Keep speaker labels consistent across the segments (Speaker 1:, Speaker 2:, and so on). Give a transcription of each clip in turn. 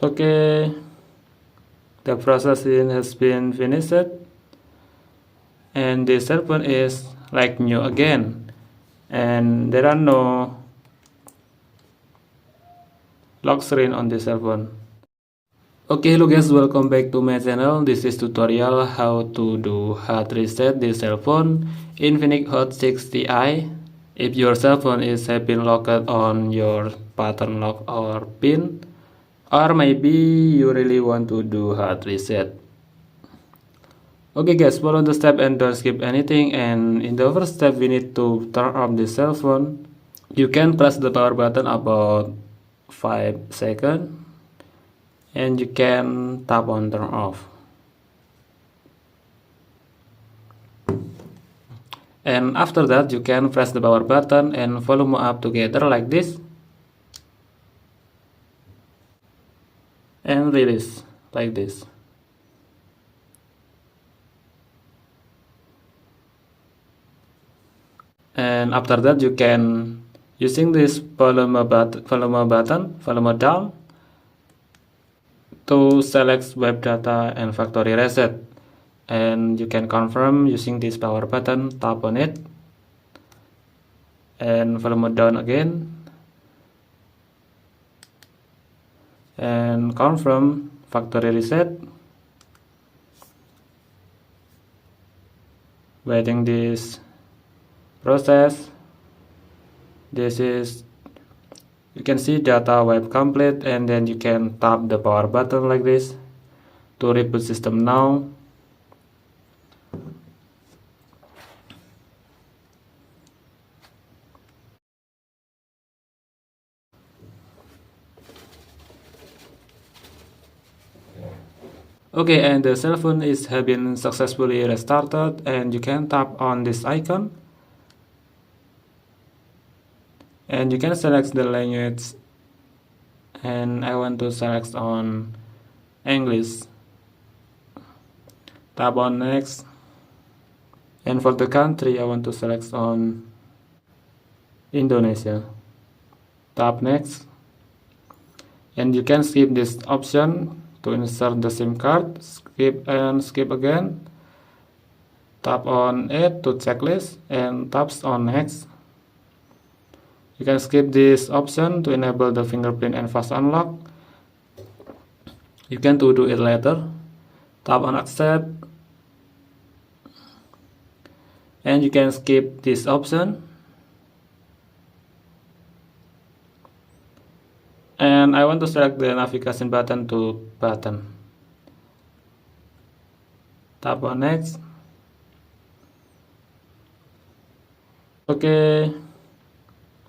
Speaker 1: Okay, the processing has been finished, and the cell phone is like new again, and there are no lock screen on the cell phone. Okay, hello guys, welcome back to my channel. This is tutorial how to do hard reset the cell phone Infinix Hot 60i. If your cell phone is have been locked on your pattern lock or pin, or maybe you really want to do hard reset. Okay guys, follow the step and don't skip anything. And in the first step, we need to turn off the cell phone. You can press the power button about 5 seconds, and you can tap on turn off. And after that, you can press the power button and volume up together like this, and release like this. And after that, you can using this volume down to select web data and factory reset, and you can confirm using this power button. Tap on it and volume down again, and confirm factory reset. Waiting this process. This is, you can see data wipe complete, and then you can tap the power button like this to reboot system now. Okay, and the cell phone have been successfully restarted, and you can tap on this icon, and you can select the language, and I want to select on English. Tap on next, and for the country I want to select on Indonesia. Tap next, and you can skip this option to insert the SIM card. Skip and skip again. Tap on it to checklist and taps on next. You can skip this option to enable the fingerprint and fast unlock. You can do it later. Tap on accept, and you can skip this option. And I want to select the navigation button to button. Tap on next. Okay,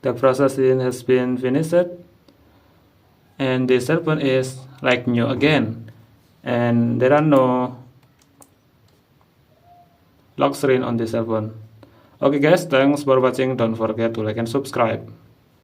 Speaker 1: the processing has been finished, and the cell phone is like new again, and there are no lock screen on the cell phone. Okay guys, thanks for watching. Don't forget to like and subscribe.